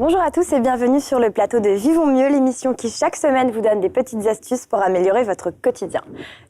Bonjour à tous et bienvenue sur le plateau de Vivons Mieux, l'émission qui chaque semaine vous donne des petites astuces pour améliorer votre quotidien.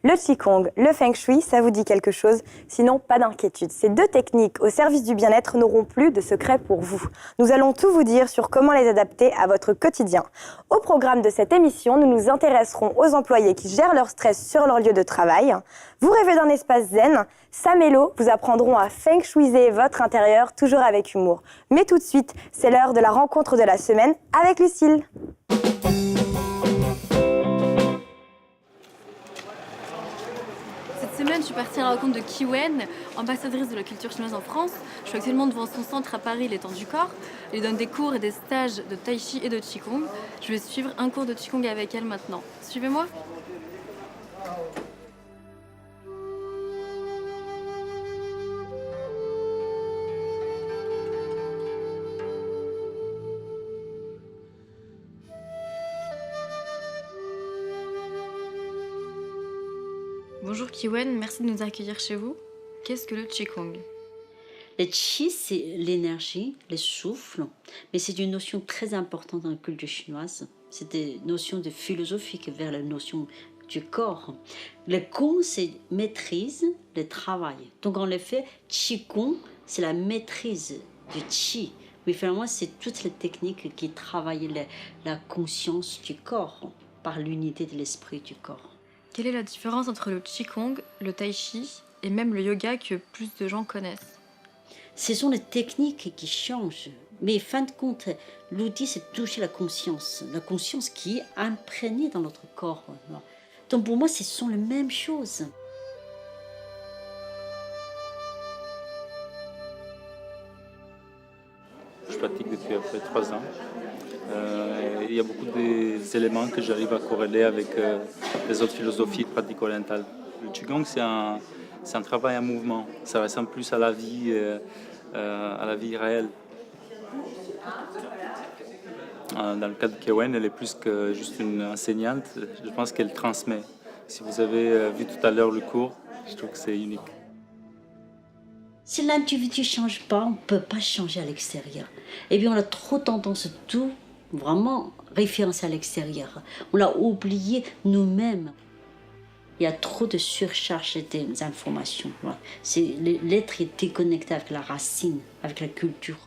Le Qigong, le Feng Shui, ça vous dit quelque chose? Sinon, pas d'inquiétude. Ces deux techniques au service du bien-être n'auront plus de secret pour vous. Nous allons tout vous dire sur comment les adapter à votre quotidien. Au programme de cette émission, nous nous intéresserons aux employés qui gèrent leur stress sur leur lieu de travail. Vous rêvez d'un espace zen? Sam et Lo vous apprendront à Feng Shuiser votre intérieur, toujours avec humour. Mais tout de suite, c'est l'heure de la rencontre de la semaine avec Lucille. Cette semaine, je suis partie à la rencontre de Qi Wen, ambassadrice de la culture chinoise en France. Je suis actuellement devant son centre à Paris, l'Étang du Corps. Elle donne des cours et des stages de Tai Chi et de Qigong. Je vais suivre un cours de Qigong avec elle maintenant. Suivez-moi. Bonjour Qi Wen, merci de nous accueillir chez vous. Qu'est-ce que le Qigong? Le Qi, c'est l'énergie, le souffle, mais c'est une notion très importante dans la culture chinoise. C'est des notions de philosophique vers la notion du corps. Le Gong, c'est maîtrise, le travail. Donc en effet, Qigong, c'est la maîtrise du Qi. Mais finalement, c'est toutes les techniques qui travaillent la conscience du corps par l'unité de l'esprit du corps. Quelle est la différence entre le Qigong, le Tai Chi et même le yoga que plus de gens connaissent? Ce sont les techniques qui changent. Mais fin de compte, l'outil, c'est toucher la conscience qui est imprégnée dans notre corps. Donc pour moi, ce sont les mêmes choses. Je pratique depuis à peu près 3 ans. Il y a beaucoup d'éléments que j'arrive à corréler avec les autres philosophies de pratique orientale. Le Qigong, c'est un travail en mouvement. Ça ressemble plus à la vie réelle. Dans le cas de Qi Wen, elle est plus que juste une enseignante. Je pense qu'elle transmet. Si vous avez vu tout à l'heure le cours, je trouve que c'est unique. Si l'individu ne change pas, on ne peut pas changer à l'extérieur. Et puis on a trop tendance tout vraiment référencer à l'extérieur. On l'a oublié nous-mêmes. Il y a trop de surcharge des informations. L'être est déconnecté avec la racine, avec la culture.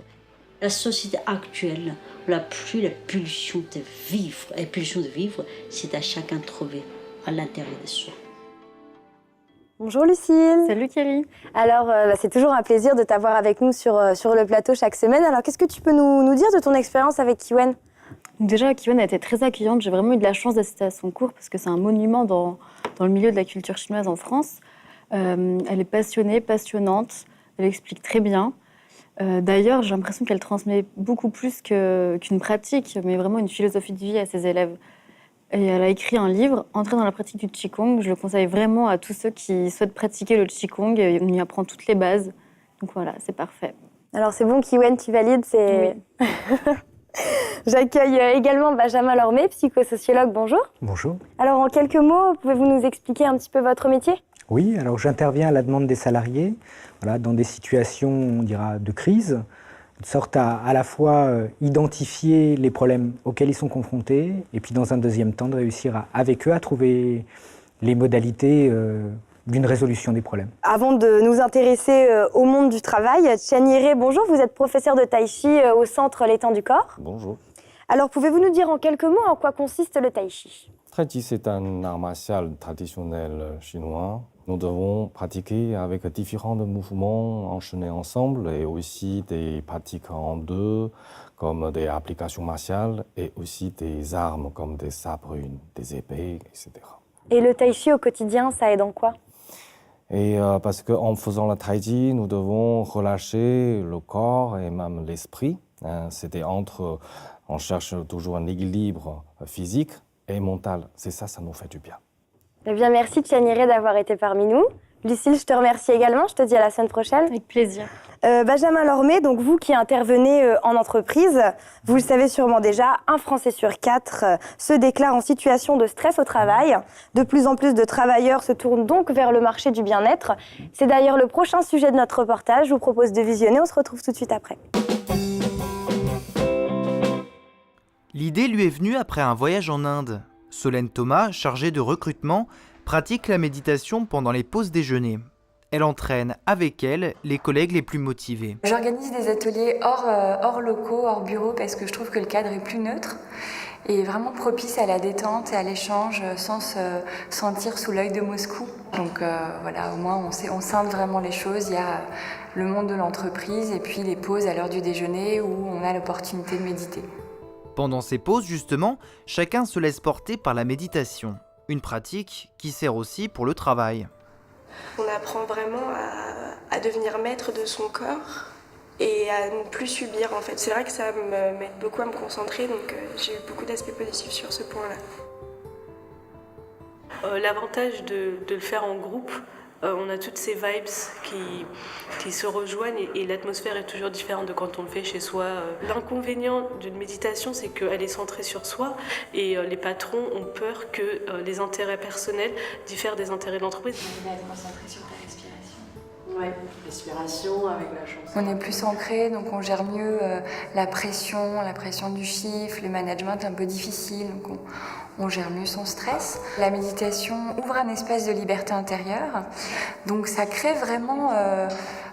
La société actuelle, on n'a plus la pulsion de vivre. Et la pulsion de vivre, c'est à chacun de trouver à l'intérieur de soi. Bonjour Lucille. Salut Kelly. Alors, c'est toujours un plaisir de t'avoir avec nous sur le plateau chaque semaine. Alors, qu'est-ce que tu peux nous dire de ton expérience avec Qi Wen? Déjà, Qi Wen a été très accueillante. J'ai vraiment eu de la chance d'assister à son cours parce que c'est un monument dans le milieu de la culture chinoise en France. Elle est passionnée, passionnante. Elle explique très bien. D'ailleurs, j'ai l'impression qu'elle transmet beaucoup plus qu'une pratique, mais vraiment une philosophie de vie à ses élèves. Et elle a écrit un livre, Entrer dans la pratique du Qigong. Je le conseille vraiment à tous ceux qui souhaitent pratiquer le Qigong. On y apprend toutes les bases. Donc voilà, c'est parfait. Alors c'est bon, Qi Wen, tu valides, c'est... Oui. J'accueille également Benjamin Lormé, psychosociologue. Bonjour. Bonjour. Alors en quelques mots, pouvez-vous nous expliquer un petit peu votre métier? Oui, alors j'interviens à la demande des salariés, dans des situations, on dira, de crise, de sorte à la fois identifier les problèmes auxquels ils sont confrontés, et puis dans un deuxième temps de réussir avec eux à trouver les modalités d'une résolution des problèmes. Avant de nous intéresser au monde du travail, Chen Yiré, bonjour, vous êtes professeur de Tai Chi au centre L'Étang du Corps. Bonjour. Alors pouvez-vous nous dire en quelques mots en quoi consiste le Tai Chi? Tai Chi, c'est un art martial traditionnel chinois. Nous devons pratiquer avec différents mouvements enchaînés ensemble et aussi des pratiques en deux, comme des applications martiales et aussi des armes comme des sabres, des épées, etc. Et le Tai Chi au quotidien, ça aide en quoi? Et parce qu'en faisant le Tai Chi, nous devons relâcher le corps et même l'esprit. On cherche toujours un équilibre physique et mental. C'est ça, ça nous fait du bien. Eh bien, merci Chen Yiré d'avoir été parmi nous. Lucille, je te remercie également. Je te dis à la semaine prochaine. Avec plaisir. Benjamin Lormé, donc vous qui intervenez en entreprise, vous le savez sûrement déjà, 1 Français sur 4 se déclare en situation de stress au travail. De plus en plus de travailleurs se tournent donc vers le marché du bien-être. C'est d'ailleurs le prochain sujet de notre reportage. Je vous propose de visionner. On se retrouve tout de suite après. L'idée lui est venue après un voyage en Inde. Solène Thomas, chargée de recrutement, pratique la méditation pendant les pauses déjeuner. Elle entraîne avec elle les collègues les plus motivés. J'organise des ateliers hors locaux, hors bureau, parce que je trouve que le cadre est plus neutre et vraiment propice à la détente et à l'échange sans se sentir sous l'œil de Moscou. Donc voilà, au moins on scinde vraiment les choses. Il y a le monde de l'entreprise et puis les pauses à l'heure du déjeuner où on a l'opportunité de méditer. Pendant ces pauses, justement, chacun se laisse porter par la méditation. Une pratique qui sert aussi pour le travail. On apprend vraiment à devenir maître de son corps et à ne plus subir en fait. C'est vrai que ça m'aide beaucoup à me concentrer, donc j'ai eu beaucoup d'aspects positifs sur ce point-là. L'avantage de le faire en groupe, on a toutes ces vibes qui se rejoignent et l'atmosphère est toujours différente de quand on le fait chez soi. L'inconvénient d'une méditation, c'est qu'elle est centrée sur soi et les patrons ont peur que les intérêts personnels diffèrent des intérêts de l'entreprise. On va être concentré sur ta respiration. Ouais, respiration avec la chanson. On est plus ancré, donc on gère mieux la pression du chiffre, le management un peu difficile, donc on gère mieux son stress. La méditation ouvre un espace de liberté intérieure, donc ça crée vraiment,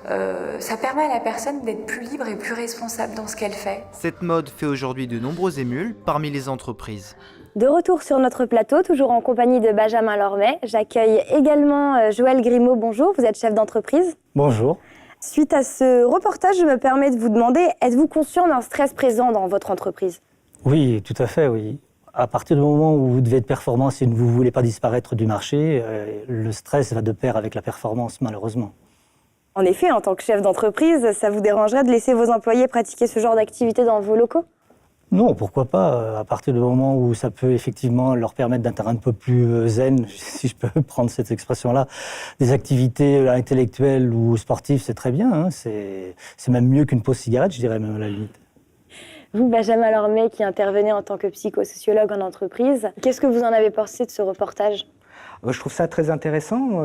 ça permet à la personne d'être plus libre et plus responsable dans ce qu'elle fait. Cette mode fait aujourd'hui de nombreux émules parmi les entreprises. De retour sur notre plateau, toujours en compagnie de Benjamin Lormet. J'accueille également Joël Grimaud. Bonjour, vous êtes chef d'entreprise. Bonjour. Suite à ce reportage, je me permets de vous demander, êtes-vous conscient d'un stress présent dans votre entreprise ? Oui, tout à fait, oui. À partir du moment où vous devez être performant, si vous ne voulez pas disparaître du marché, le stress va de pair avec la performance, malheureusement. En effet, en tant que chef d'entreprise, ça vous dérangerait de laisser vos employés pratiquer ce genre d'activité dans vos locaux ? Non, pourquoi pas, à partir du moment où ça peut effectivement leur permettre d'être un peu plus zen, si je peux prendre cette expression-là. Des activités intellectuelles ou sportives, c'est très bien, hein. C'est même mieux qu'une pause cigarette, je dirais même à la limite. Vous, Benjamin Lormet, qui intervenez en tant que psychosociologue en entreprise, qu'est-ce que vous en avez pensé de ce reportage ? Je trouve ça très intéressant.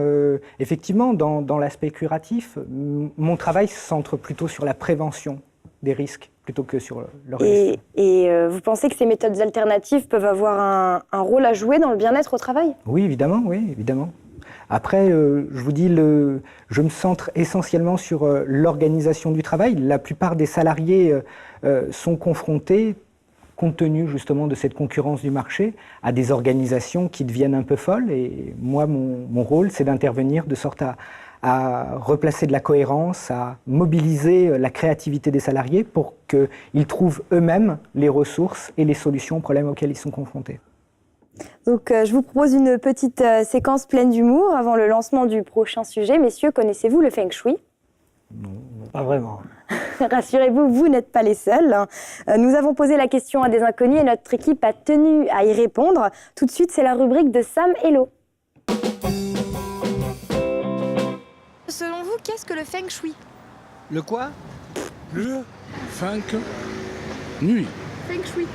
Effectivement, dans l'aspect curatif, mon travail se centre plutôt sur la prévention des risques plutôt que sur l'organisation. Et vous pensez que ces méthodes alternatives peuvent avoir un rôle à jouer dans le bien-être au travail ? Oui, évidemment, oui, évidemment. Après, je vous dis, je me centre essentiellement sur l'organisation du travail. La plupart des salariés sont confrontés, compte tenu justement de cette concurrence du marché, à des organisations qui deviennent un peu folles. Et moi, mon rôle, c'est d'intervenir de sorte à replacer de la cohérence, à mobiliser la créativité des salariés pour qu'ils trouvent eux-mêmes les ressources et les solutions aux problèmes auxquels ils sont confrontés. Donc, je vous propose une petite séquence pleine d'humour avant le lancement du prochain sujet. Messieurs, connaissez-vous le Feng Shui ? Non, pas vraiment. Rassurez-vous, vous n'êtes pas les seuls. Nous avons posé la question à des inconnus et notre équipe a tenu à y répondre. Tout de suite, c'est la rubrique de Sam Hello. Selon vous, qu'est-ce que le Feng Shui ? Le quoi ? Le Feng Shui. Feng Shui.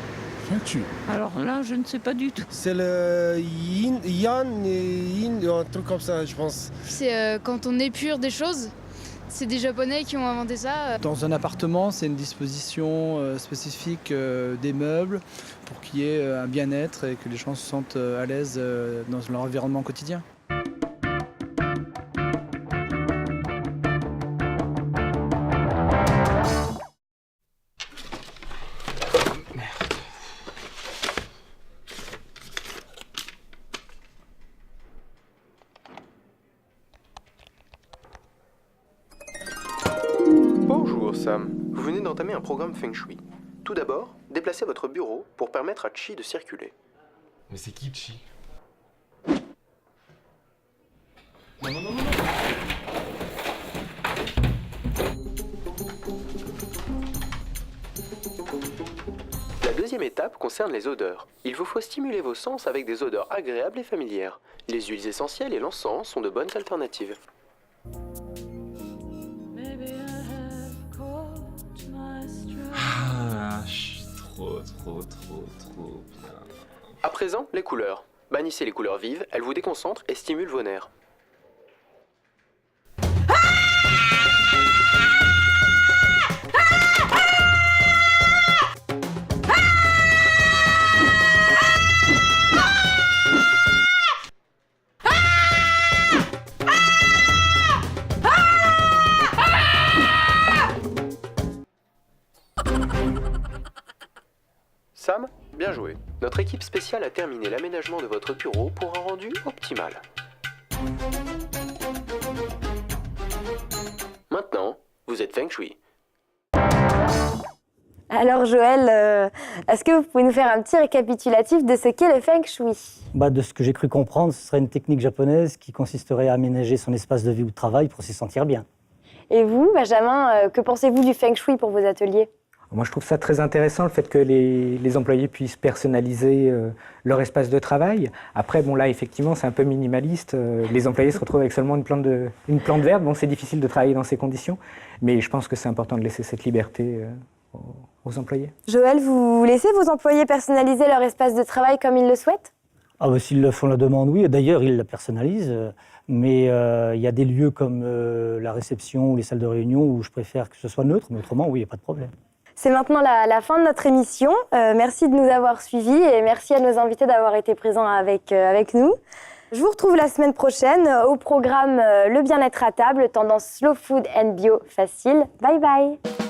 Feng Shui. Alors là, je ne sais pas du tout. C'est le Yan et Yin, un truc comme ça, je pense. C'est quand on épure des choses. C'est des Japonais qui ont inventé ça. Dans un appartement, c'est une disposition spécifique des meubles pour qu'il y ait un bien-être et que les gens se sentent à l'aise dans leur environnement quotidien. Bonjour Sam, vous venez d'entamer un programme Feng Shui. Tout d'abord, déplacez votre bureau pour permettre à Chi de circuler. Mais c'est qui Chi ? Non. La deuxième étape concerne les odeurs. Il vous faut stimuler vos sens avec des odeurs agréables et familières. Les huiles essentielles et l'encens sont de bonnes alternatives. Ah, je suis trop bien. À présent, les couleurs. Bannissez les couleurs vives, elles vous déconcentrent et stimulent vos nerfs. commercial a terminé l'aménagement de votre bureau pour un rendu optimal. Maintenant, vous êtes Feng Shui. Alors Joël, est-ce que vous pouvez nous faire un petit récapitulatif de ce qu'est le Feng Shui? De ce que j'ai cru comprendre, ce serait une technique japonaise qui consisterait à aménager son espace de vie ou de travail pour s'y sentir bien. Et vous, Benjamin, que pensez-vous du Feng Shui pour vos ateliers? Moi, je trouve ça très intéressant, le fait que les employés puissent personnaliser leur espace de travail. Après, bon, là, effectivement, c'est un peu minimaliste. Les employés se retrouvent avec seulement une plante verte. Bon, c'est difficile de travailler dans ces conditions, mais je pense que c'est important de laisser cette liberté aux employés. Joël, vous laissez vos employés personnaliser leur espace de travail comme ils le souhaitent? S'ils le font la demande, oui. D'ailleurs, ils la personnalisent. Mais il y a des lieux comme la réception ou les salles de réunion où je préfère que ce soit neutre. Mais autrement, oui, il n'y a pas de problème. C'est maintenant la fin de notre émission. Merci de nous avoir suivis et merci à nos invités d'avoir été présents avec nous. Je vous retrouve la semaine prochaine au programme Le bien-être à table, tendance slow food and bio facile. Bye bye.